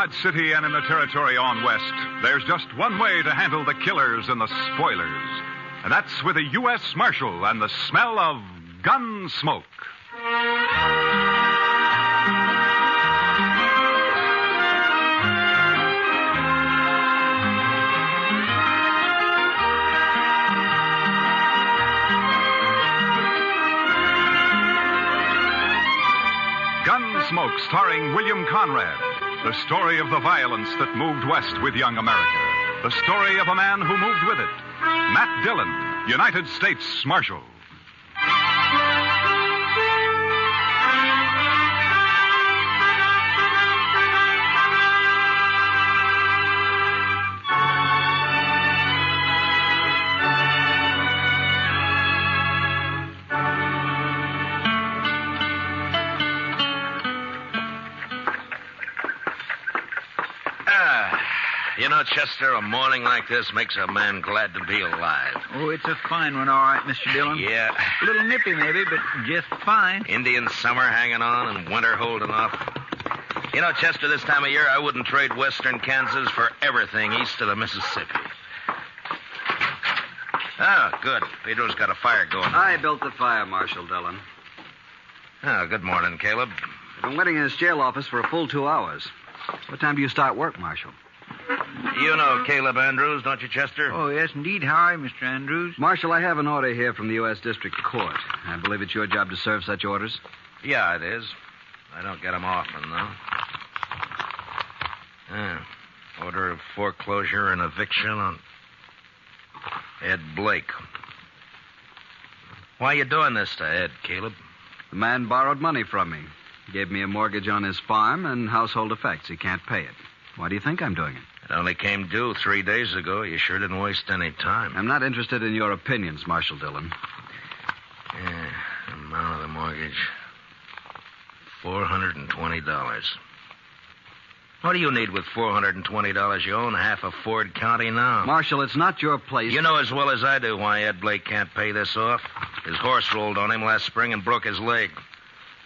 Dodge City and in the territory on west, there's just one way to handle the killers and the spoilers. And that's with a U.S. Marshal and the smell of Gunsmoke. Gunsmoke, starring William Conrad. The story of the violence that moved west with young America. The story of a man who moved with it. Matt Dillon, United States Marshal. You know, Chester, a morning like this makes a man glad to be alive. Oh, it's a fine one, all right, Mr. Dillon. Yeah. A little nippy, maybe, but just fine. Indian summer hanging on and winter holding off. You know, Chester, this time of year, I wouldn't trade western Kansas for everything east of the Mississippi. Oh, good. Pedro's got a fire going. I built the fire, Marshal Dillon. Oh, good morning, Caleb. I've been waiting in his jail office for a full 2 hours. What time do you start work, Marshal? You know Caleb Andrews, don't you, Chester? Oh, yes, indeed. How are you, Mr. Andrews? Marshal, I have an order here from the U.S. District Court. I believe it's your job to serve such orders. Yeah, it is. I don't get them often, though. Order of foreclosure and eviction on Ed Blake. Why are you doing this to Ed, Caleb? The man borrowed money from me. Gave me a mortgage on his farm and household effects. He can't pay it. Why do you think I'm doing it? It only came due 3 days ago. You sure didn't waste any time. I'm not interested in your opinions, Marshal Dillon. Yeah, amount of the mortgage. $420. What do you need with $420? You own half of Ford County now. Marshal, it's not your place. You know as well as I do why Ed Blake can't pay this off. His horse rolled on him last spring and broke his leg.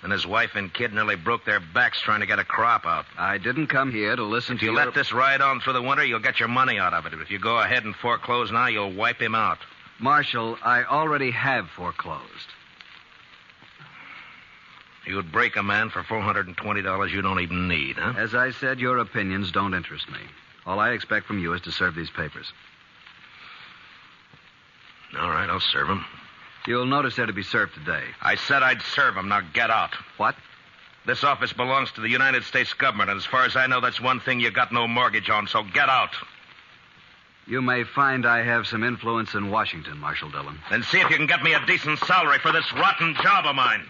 And his wife and kid nearly broke their backs trying to get a crop out. I didn't come here to listen to you. If you let this ride on through the winter, you'll get your money out of it. If you go ahead and foreclose now, you'll wipe him out. Marshal, I already have foreclosed. You would break a man for $420 you don't even need, huh? As I said, your opinions don't interest me. All I expect from you is to serve these papers. All right, I'll serve them. You'll notice they're to be served today. I said I'd serve them. Now get out. What? This office belongs to the United States government, and as far as I know, that's one thing you got no mortgage on, so get out. You may find I have some influence in Washington, Marshal Dillon. Then see if you can get me a decent salary for this rotten job of mine.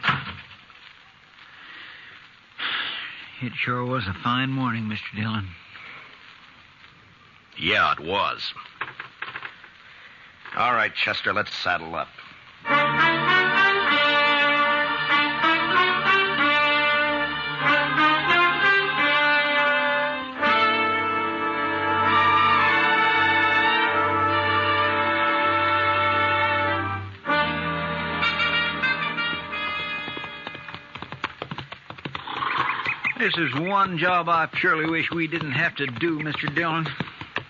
It sure was a fine morning, Mr. Dillon. Yeah, it was. All right, Chester, let's saddle up. This is one job I surely wish we didn't have to do, Mr. Dillon.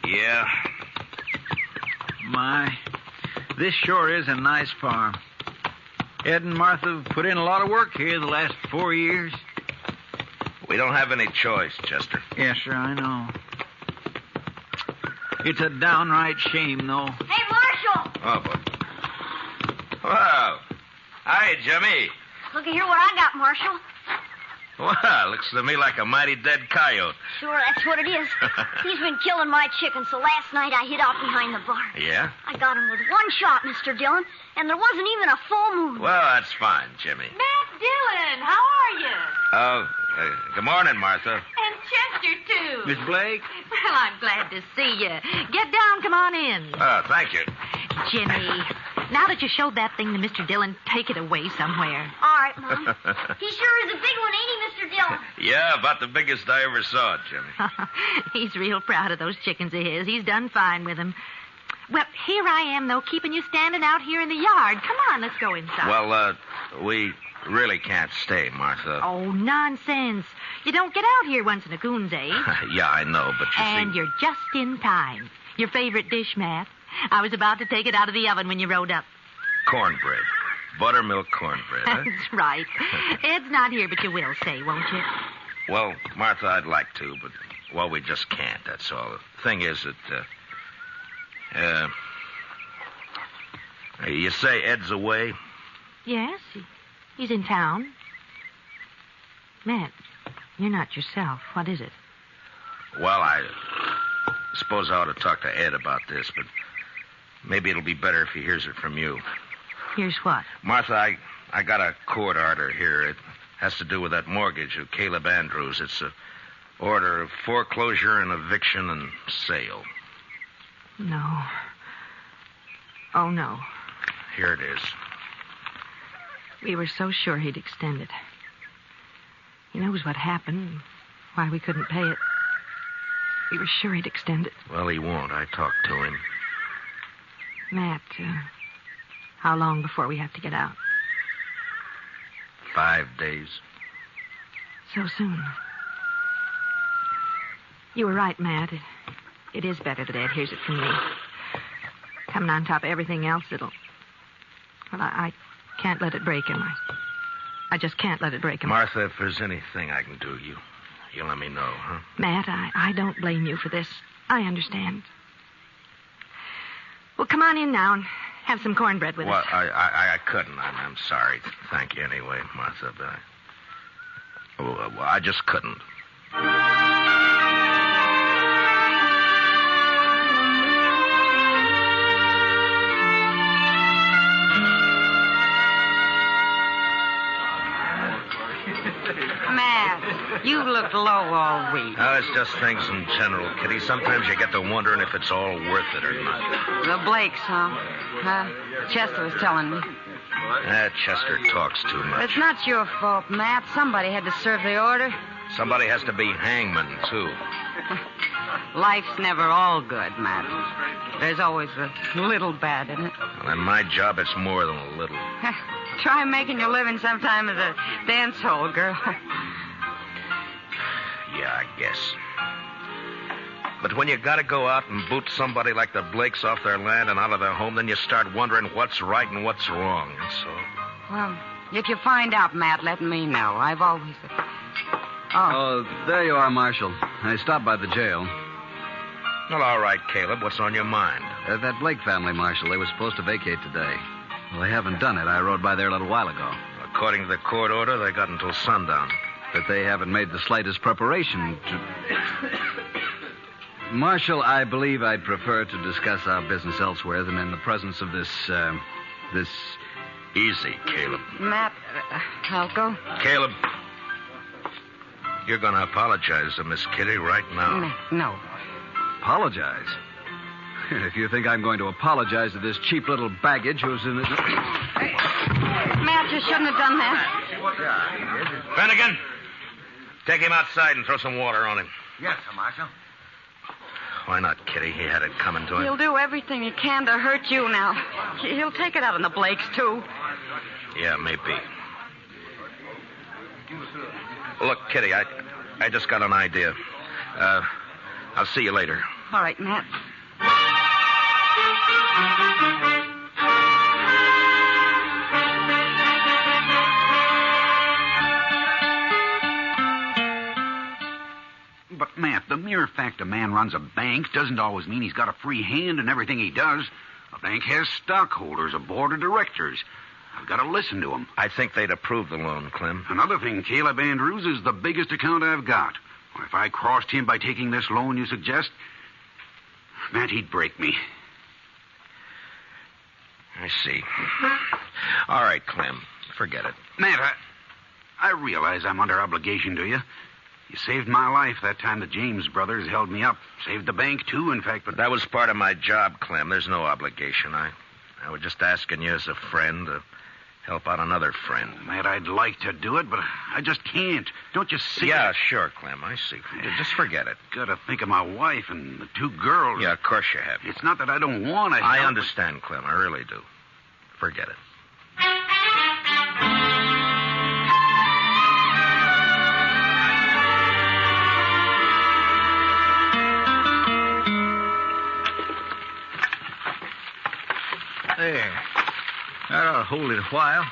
Yeah. My, this sure is a nice farm. Ed and Martha have put in a lot of work here the last 4 years. We don't have any choice, Chester. Yes, sir, I know. It's a downright shame, though. Hey, Marshal! Oh, boy. Wow. Hi, Jimmy. Looky here what I got, Marshal. Well, looks to me like a mighty dead coyote. Sure, that's what it is. He's been killing my chickens, so last night I hid out behind the barn. Yeah? I got him with one shot, Mr. Dillon, and there wasn't even a full moon. Well, that's fine, Jimmy. Matt Dillon, how are you? Oh, good morning, Martha. And Chester, too. Miss Blake? Well, I'm glad to see you. Get down, come on in. Oh, thank you. Jimmy, now that you showed that thing to Mr. Dillon, take it away somewhere. All right, Mom. He sure is a big one, ain't he, Mr. Dillon? Yeah, about the biggest I ever saw, Jimmy. He's real proud of those chickens of his. He's done fine with them. Well, here I am, though, keeping you standing out here in the yard. Come on, let's go inside. Well, we really can't stay, Martha. Oh, nonsense. You don't get out here once in a coon's age. Yeah, I know, but you And see... you're just in time. Your favorite dish, Matt. I was about to take it out of the oven when you rode up. Cornbread. Buttermilk cornbread, huh? That's right. Ed's not here, but you will say, won't you? Well, Martha, I'd like to, but, well, we just can't, that's all. The thing is that, you say Ed's away? Yes, he's in town. Matt, you're not yourself. What is it? Well, I suppose I ought to talk to Ed about this, but maybe it'll be better if he hears it from you. Here's what? Martha, I got a court order here. It has to do with that mortgage of Caleb Andrews. It's an order of foreclosure and eviction and sale. No. Oh, no. Here it is. We were so sure he'd extend it. He knows what happened, why we couldn't pay it. We were sure he'd extend it. Well, he won't. I talked to him. Matt, how long before we have to get out? 5 days. So soon. You were right, Matt. It is better that Ed hears it from me. Coming on top of everything else, it'll... Well, I can't let it break him. I just can't let it break him. Martha, if there's anything I can do, you let me know, huh? Matt, I don't blame you for this. I understand. Well, come on in now and have some cornbread with us. Well, I couldn't. I'm sorry. Thank you anyway, Martha, but I just couldn't. Matt, you looked low all week. No, it's just things in general, Kitty. Sometimes you get to wondering if it's all worth it or not. The Blakes, huh? Chester was telling me. Chester talks too much. It's not your fault, Matt. Somebody had to serve the order. Somebody has to be hangman, too. Life's never all good, Matt. There's always a little bad in it. Well, in my job, it's more than a little. Try making your living sometime as a dance hall girl. Yeah, I guess. But when you gotta go out and boot somebody like the Blakes off their land and out of their home, then you start wondering what's right and what's wrong, that's all. Well, if you find out, Matt, let me know. I've always... Oh, there you are, Marshal. I stopped by the jail. Well, all right, Caleb. What's on your mind? That Blake family, Marshal, they were supposed to vacate today. Well, they haven't done it. I rode by there a little while ago. According to the court order, they got until sundown. But they haven't made the slightest preparation to... Marshal, I believe I'd prefer to discuss our business elsewhere than in the presence of this... Easy, Caleb. Matt, I'll go. Caleb, you're going to apologize to Miss Kitty right now. No. Apologize? If you think I'm going to apologize to this cheap little baggage who's in it... Matt, you shouldn't have done that. Finnegan, take him outside and throw some water on him. Yes, sir, Marshal. Why not, Kitty? He had it coming to him. He'll do everything he can to hurt you now. He'll take it out on the Blakes, too. Yeah, maybe. Look, Kitty, I just got an idea. I'll see you later. All right, Matt. But, Matt, the mere fact a man runs a bank doesn't always mean he's got a free hand in everything he does. A bank has stockholders, a board of directors. I've got to listen to them. I think they'd approve the loan, Clem. Another thing, Caleb Andrews is the biggest account I've got. If I crossed him by taking this loan you suggest, Matt, he'd break me. I see. All right, Clem. Forget it. Matt, I realize I'm under obligation to you. You saved my life that time the James brothers held me up. Saved the bank, too, in fact, but... That was part of my job, Clem. There's no obligation. I was just asking you as a friend to help out another friend. Matt, I'd like to do it, but I just can't. Don't you see? Yeah, sure, Clem. I see. Just forget it. Gotta think of my wife and the two girls. Yeah, of course you have. It's not that I don't want to. I understand, Clem. I really do. Forget it. There. That ought to hold it a while.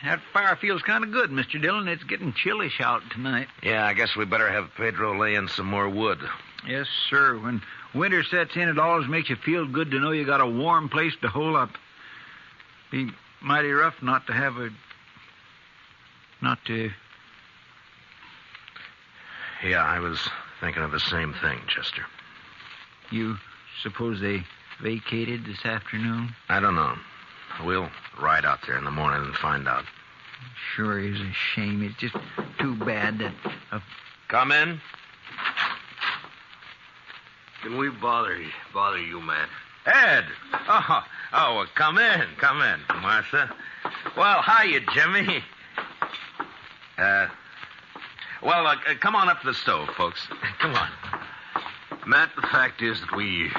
That fire feels kind of good, Mr. Dillon. It's getting chillish out tonight. Yeah, I guess we better have Pedro lay in some more wood. Yes, sir. When winter sets in, it always makes you feel good to know you got a warm place to hole up. Be mighty rough not to have a... not to... Yeah, I was thinking of the same thing, Chester. You suppose they vacated this afternoon? I don't know. We'll ride out there in the morning and find out. Sure is a shame. It's just too bad that... Come in. Can we bother you, Matt? Ed! Well, come in, Martha. Well, hiya, Jimmy. Come on up to the stove, folks. Come on. Matt, the fact is that we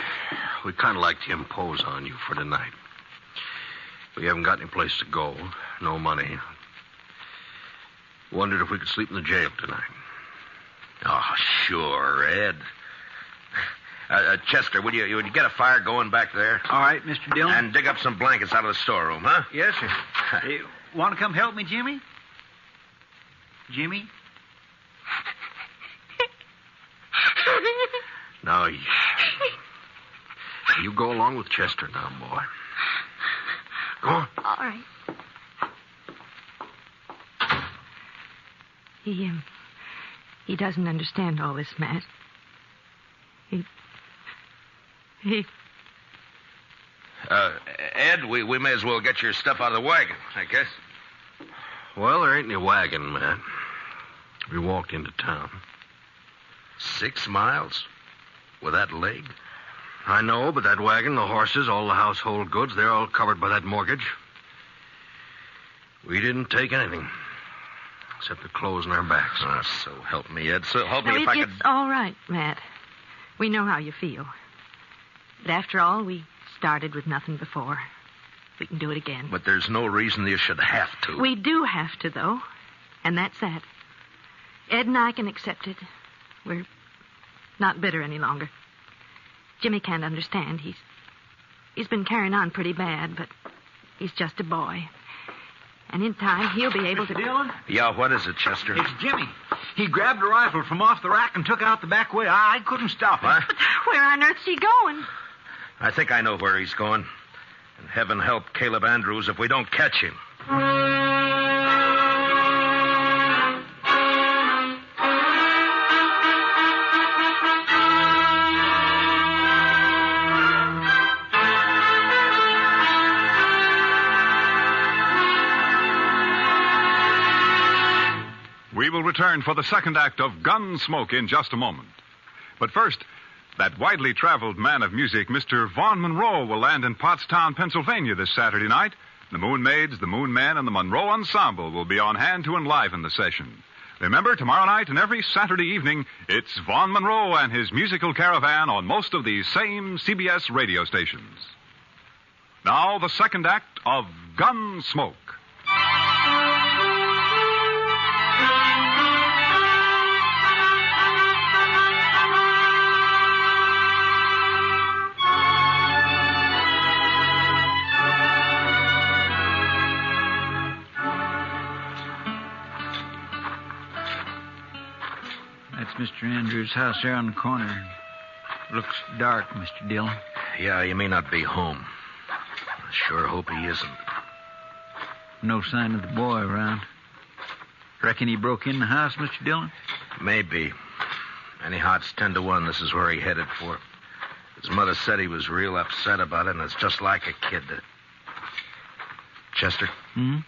kind of like to impose on you for tonight. We haven't got any place to go, no money. Wondered if we could sleep in the jail tonight. Oh, sure, Ed. Chester, would you get a fire going back there? All right, Mr. Dillon. And dig up some blankets out of the storeroom, huh? Yes, sir. Hey, want to come help me, Jimmy? Jimmy? Now, you go along with Chester now, boy. Go on. All right. He doesn't understand all this, Matt. Ed, we may as well get your stuff out of the wagon, I guess. Well, there ain't any wagon, Matt. We walked into town. 6 miles? With that leg? I know, but that wagon, the horses, all the household goods, they're all covered by that mortgage. We didn't take anything, except the clothes on our backs. Oh, so help me, Ed. So help me if I could... It's all right, Matt. We know how you feel. But after all, we started with nothing before. We can do it again. But there's no reason you should have to. We do have to, though. And that's that. Ed and I can accept it. We're not bitter any longer. Jimmy can't understand. He's been carrying on pretty bad, but he's just a boy. And in time, he'll be able to... Dillon? Yeah, what is it, Chester? It's Jimmy. He grabbed a rifle from off the rack and took out the back way. I couldn't stop him. What? But where on earth's he going? I think I know where he's going. And heaven help Caleb Andrews if we don't catch him. We will return for the second act of Gunsmoke in just a moment. But first, that widely traveled man of music, Mr. Vaughn Monroe, will land in Pottstown, Pennsylvania this Saturday night. The Moon Maids, the Moon Men, and the Monroe Ensemble will be on hand to enliven the session. Remember, tomorrow night and every Saturday evening, it's Vaughn Monroe and his musical caravan on most of these same CBS radio stations. Now, the second act of Gunsmoke. That's Mr. Andrews' house there on the corner. Looks dark, Mr. Dillon. Yeah, you may not be home. I sure hope he isn't. No sign of the boy around. Reckon he broke in the house, Mr. Dillon? Maybe. Anyhow, it's 10 to 1. This is where he headed for. His mother said he was real upset about it, and it's just like a kid. Chester? Hmm?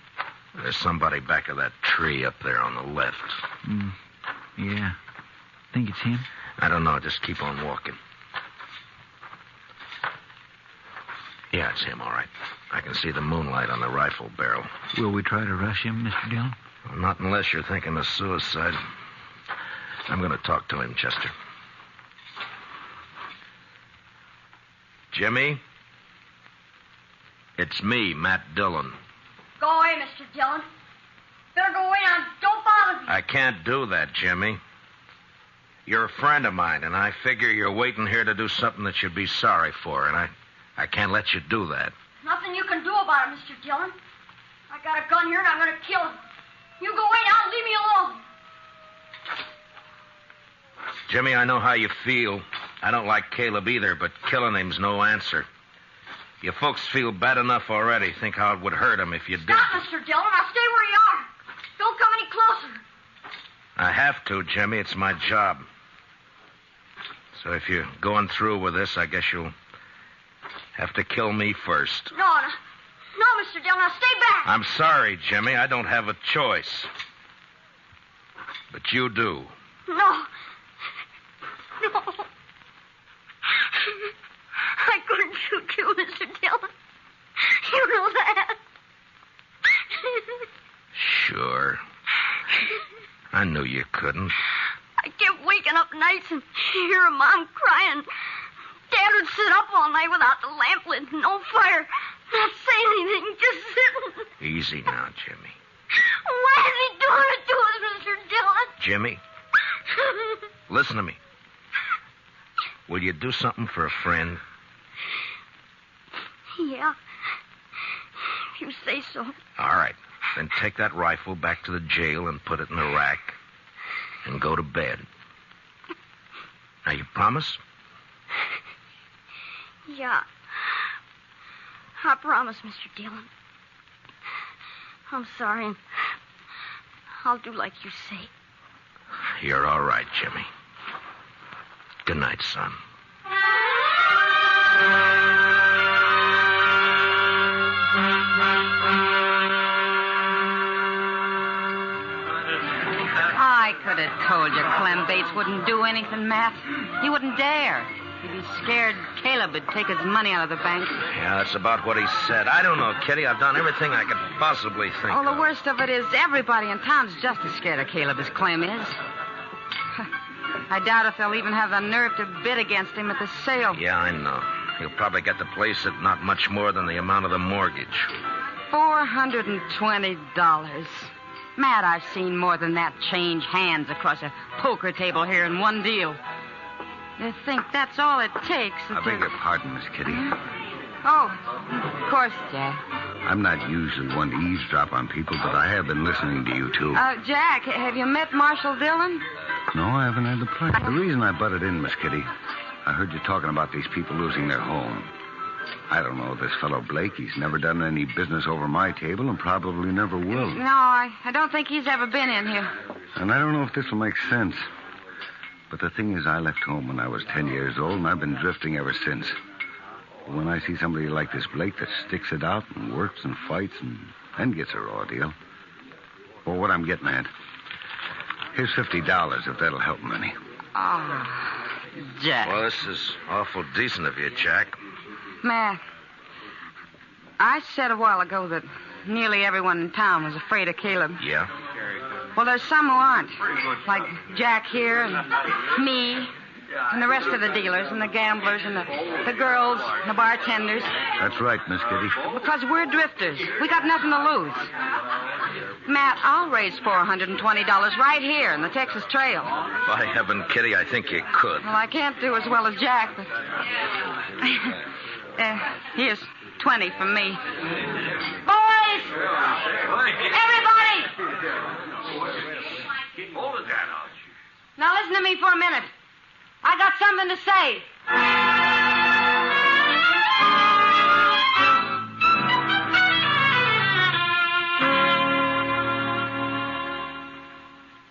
There's somebody back of that tree up there on the left. Yeah. Think it's him? I don't know. Just keep on walking. Yeah, it's him, all right. I can see the moonlight on the rifle barrel. Will we try to rush him, Mr. Dillon? Well, not unless you're thinking of suicide. I'm going to talk to him, Chester. Jimmy? It's me, Matt Dillon. Go away, Mr. Dillon. Better go away now. Don't bother me. I can't do that, Jimmy. You're a friend of mine, and I figure you're waiting here to do something that you'd be sorry for, and I I can't let you do that. Nothing you can do about it, Mr. Dillon. I got a gun here and I'm going to kill him. You go away now and leave me alone. Jimmy, I know how you feel. I don't like Caleb either, but killing him's no answer. You folks feel bad enough already. Think how it would hurt him if you did. Stop, Mr. Dillon. I'll stay where you are. Don't come any closer. I have to, Jimmy. It's my job. So if you're going through with this, I guess you'll have to kill me first. No, Mr. Dillon. Now stay back. I'm sorry, Jimmy. I don't have a choice. But you do. No. I couldn't shoot you, Mr. Dillon. You know that. Sure. I knew you couldn't. I kept waking up nights and hearing Mom crying. Dad would sit up all night without the lamp lit, no fire, not saying anything, just sitting. Easy now, Jimmy. Why is he doing it to us, Mr. Dillon? Jimmy, listen to me. Will you do something for a friend? Yeah. If you say so. All right. Then take that rifle back to the jail and put it in the rack and go to bed. Now, you promise? Yeah. I promise, Mr. Dillon. I'm sorry, and I'll do like you say. You're all right, Jimmy. Good night, son. I could have told you Clem Bates wouldn't do anything, Matt. He wouldn't dare. He'd be scared Caleb would take his money out of the bank. Yeah, that's about what he said. I don't know, Kitty. I've done everything I could possibly think Oh, of. the worst of it is everybody in town's just as scared of Caleb as Clem is. I doubt if they'll even have the nerve to bid against him at the sale. Yeah, I know. He'll probably get the place at not much more than the amount of the mortgage. $420. Matt, I've seen more than that change hands across a poker table here in one deal. You think that's all it takes? I beg your pardon, Miss Kitty. Oh, of course, Jack. I'm not usually one to eavesdrop on people, but I have been listening to you, too. Jack, have you met Marshal Dillon? No, I haven't had the pleasure. The reason I butted in, Miss Kitty, I heard you talking about these people losing their home. I don't know this fellow Blake. He's never done any business over my table and probably never will. No, I don't think he's ever been in here. And I don't know if this will make sense. But the thing is, I left home when I was 10 years old, and I've been drifting ever since. When I see somebody like this Blake that sticks it out and works and fights and then gets a raw deal. Well, what I'm getting at, here's $50 if that'll help him any. Oh, Jack. Well, this is awful decent of you, Jack. Matt, I said a while ago that nearly everyone in town was afraid of Caleb. Yeah? Well, there's some who aren't. Like Jack here and me and the rest of the dealers and the gamblers and the girls and the bartenders. That's right, Miss Kitty. Because we're drifters. We got nothing to lose. Matt, I'll raise $420 right here in the Texas Trail. By heaven, Kitty, I think you could. Well, I can't do as well as Jack, but... here's 20 from me. Boys! Everybody! Now listen to me for a minute. I got something to say.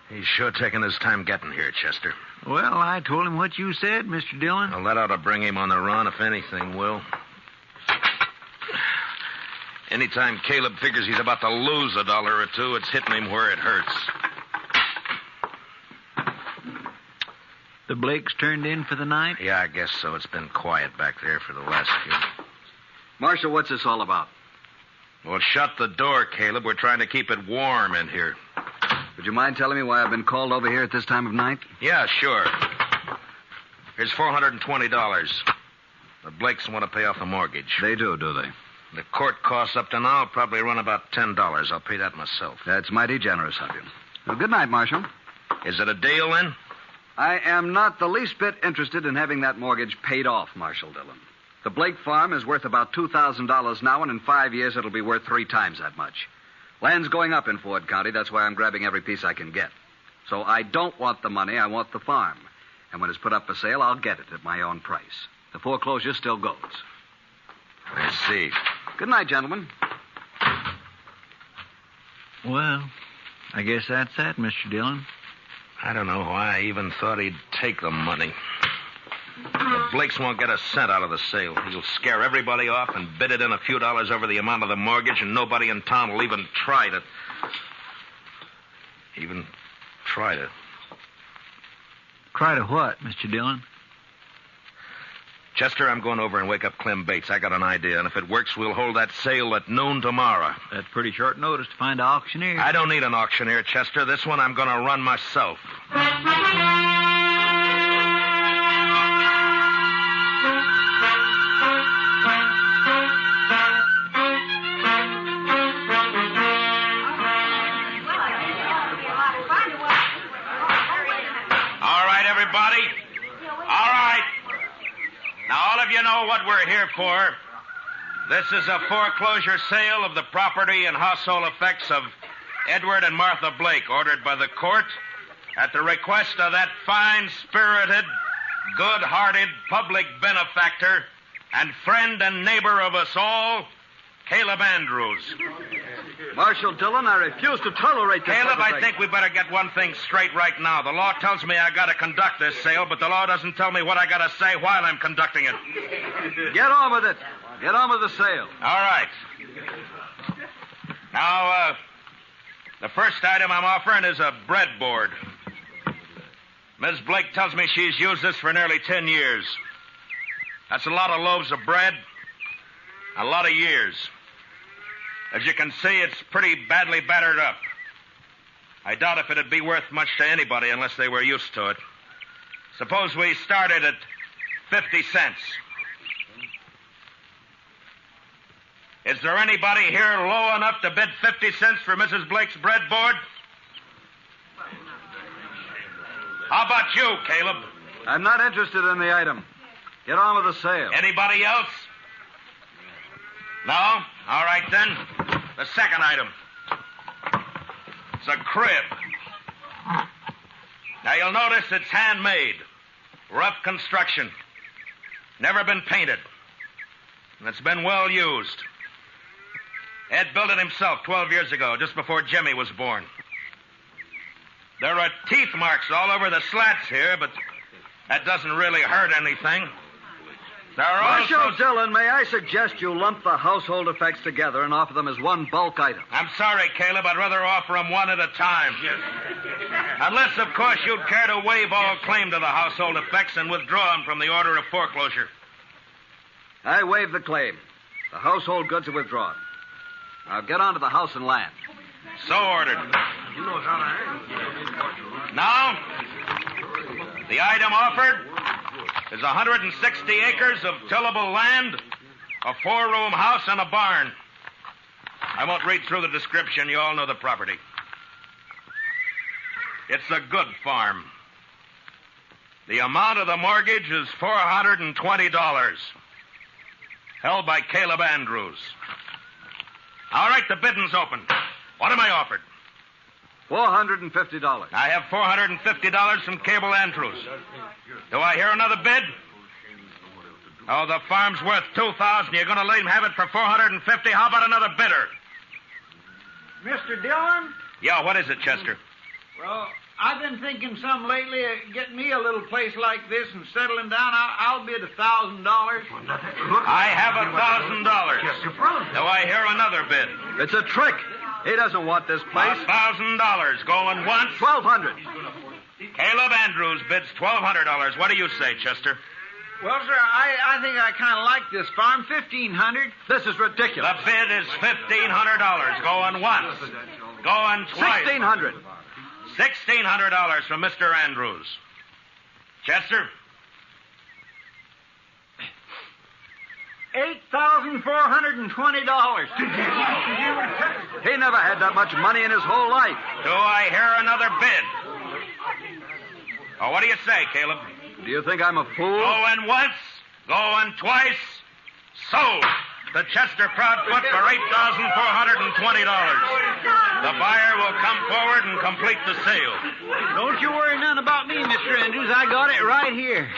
He's sure taking his time getting here, Chester. Well, I told him what you said, Mr. Dillon. Well, that ought to bring him on the run, if anything will. Anytime Caleb figures he's about to lose $1 or $2, it's hitting him where it hurts. The Blakes turned in for the night? Yeah, I guess so. It's been quiet back there for the last few. Marshal, what's this all about? Well, shut the door, Caleb. We're trying to keep it warm in here. Would you mind telling me why I've been called over here at this time of night? Yeah, sure. Here's $420. The Blakes want to pay off the mortgage. They do they? The court costs up to now will probably run about $10. I'll pay that myself. That's mighty generous of you. Well, good night, Marshal. Is it a deal, then? I am not the least bit interested in having that mortgage paid off, Marshal Dillon. The Blake farm is worth about $2,000 now, and in 5 years it'll be worth 3 times that much. Land's going up in Ford County. That's why I'm grabbing every piece I can get. So I don't want the money. I want the farm. And when it's put up for sale, I'll get it at my own price. The foreclosure still goes. I see. Good night, gentlemen. Well, I guess that's that, Mr. Dillon. I don't know why I even thought he'd take the money. The Blakes won't get a cent out of the sale. He'll scare everybody off and bid it in a few dollars over the amount of the mortgage, and nobody in town will even try to... Try to what, Mr. Dillon? Chester, I'm going over and wake up Clem Bates. I got an idea, and if it works, we'll hold that sale at noon tomorrow. That's pretty short notice to find an auctioneer. I don't need an auctioneer, Chester. This one I'm going to run myself. You know what we're here for. This is a foreclosure sale of the property and household effects of Edward and Martha Blake, ordered by the court at the request of that fine-spirited, good-hearted public benefactor and friend and neighbor of us all, Caleb Andrews. Marshal Dillon, I refuse to tolerate this. Caleb, I think we better get one thing straight right now. The law tells me I got to conduct this sale, but the law doesn't tell me what I got to say while I'm conducting it. Get on with it. Get on with the sale. All right. Now, the first item I'm offering is a breadboard. Ms. Blake tells me she's used this for nearly 10 years. That's a lot of loaves of bread, a lot of years. As you can see, it's pretty badly battered up. I doubt if it'd be worth much to anybody unless they were used to it. Suppose we started at 50 cents. Is there anybody here low enough to bid 50 cents for Mrs. Blake's breadboard? How about you, Caleb? I'm not interested in the item. Get on with the sale. Anybody else? No? All right, then. The second item. It's a crib. Now, you'll notice it's handmade. Rough construction. Never been painted. And it's been well used. Ed built it himself 12 years ago, just before Jimmy was born. There are teeth marks all over the slats here, but that doesn't really hurt anything. There are Marshal Dillon, may I suggest you lump the household effects together and offer them as one bulk item? I'm sorry, Caleb. I'd rather offer them one at a time. Yes. Unless, of course, you'd care to waive all claim to the household effects and withdraw them from the order of foreclosure. I waive the claim. The household goods are withdrawn. Now get on to the house and land. So ordered. Now, the item offered is 160 acres of tillable land, a 4-room house, and a barn. I won't read through the description. You all know the property. It's a good farm. The amount of the mortgage is $420, held by Caleb Andrews. All right, the bidding's open. What am I offered? $450. I have $450 from Caleb Andrews. Do I hear another bid? Oh, the farm's worth $2,000. You're going to let him have it for $450? How about another bidder? Mr. Dillon? Yeah, what is it, Chester? Well, I've been thinking some lately of getting me a little place like this and settling down. I'll bid $1,000. I have $1,000. Do I hear another bid? It's a trick. He doesn't want this place. $1,000. Going once? $1,200. Caleb Andrews bids $1,200. What do you say, Chester? Well, sir, I think I kind of like this farm. $1,500. This is ridiculous. The bid is $1,500. Going once. Going twice. $1,600. $1,600 from Mr. Andrews. Chester? $8,420. He never had that much money in his whole life. Do I hear another bid? Oh, what do you say, Caleb? Do you think I'm a fool? Going once, going twice, Sold to Chester Proudfoot for $8,420. The buyer will come forward and complete the sale. Don't you worry none about me, Mr. Andrews. I got it right here.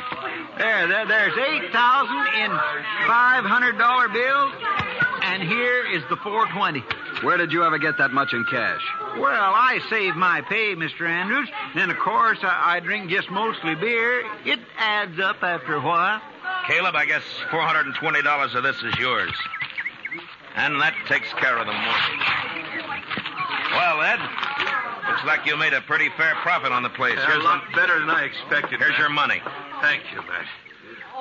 There's $8,000 in $500 bills, and here is the $420. Where did you ever get that much in cash? Well, I save my pay, Mr. Andrews. Then, of course, I drink just mostly beer. It adds up after a while. Caleb, I guess $420 of this is yours. And that takes care of the mortgage. Well, Ed, looks like you made a pretty fair profit on the place. A lot better than I expected. Here's your money. Thank you, Matt.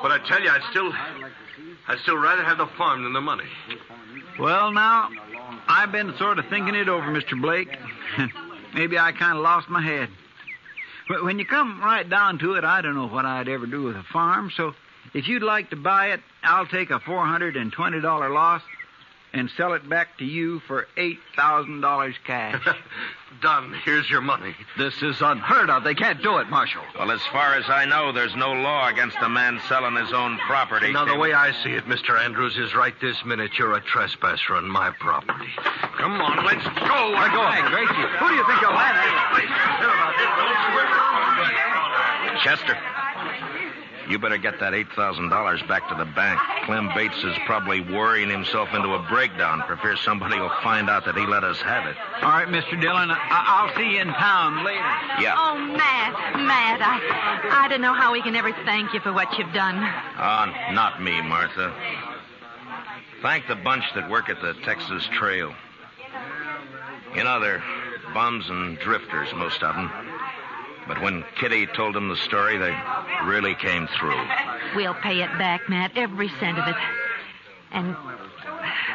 But I tell you, I'd still rather have the farm than the money. Well, now, I've been sort of thinking it over, Mr. Blake. Maybe I kind of lost my head. But when you come right down to it, I don't know what I'd ever do with a farm, so if you'd like to buy it, I'll take a $420 loss and sell it back to you for $8,000 cash. Done. Here's your money. This is unheard of. They can't do it, Marshal. Well, as far as I know, there's no law against a man selling his own property. Now, the way I see it, Mr. Andrews, is right this minute you're a trespasser on my property. Come on, let's go. We're going. Gracie, who do you think you're landing? Chester, you better get that $8,000 back to the bank. Clem Bates is probably worrying himself into a breakdown for fear somebody will find out that he let us have it. All right, Mr. Dillon, I'll see you in town later. Yeah. Oh, Matt, I don't know how we can ever thank you for what you've done. Not me, Martha. Thank the bunch that work at the Texas Trail. You know, they're bums and drifters, most of them. But when Kitty told them the story, they really came through. We'll pay it back, Matt, every cent of it. And,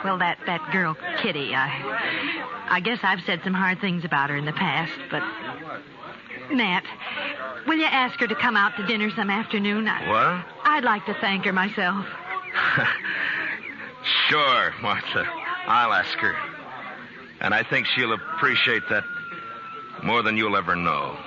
well, that girl, Kitty, I guess I've said some hard things about her in the past, but... Matt, will you ask her to come out to dinner some afternoon? What? I'd like to thank her myself. Sure, Martha. I'll ask her. And I think she'll appreciate that more than you'll ever know.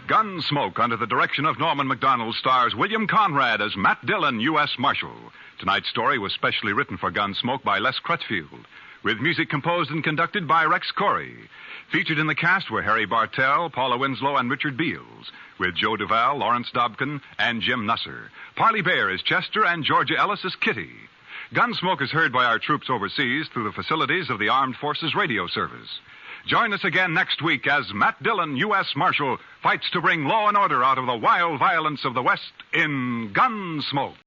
Gunsmoke, under the direction of Norman Macdonald, stars William Conrad as Matt Dillon, U.S. Marshal. Tonight's story was specially written for Gunsmoke by Les Crutchfield, with music composed and conducted by Rex Corey. Featured in the cast were Harry Bartell, Paula Winslow, and Richard Beals, with Joe Duvall, Lawrence Dobkin, and Jim Nusser. Parley Bear is Chester, and Georgia Ellis is Kitty. Gunsmoke is heard by our troops overseas through the facilities of the Armed Forces Radio Service. Join us again next week as Matt Dillon, U.S. Marshal, fights to bring law and order out of the wild violence of the West in Gunsmoke.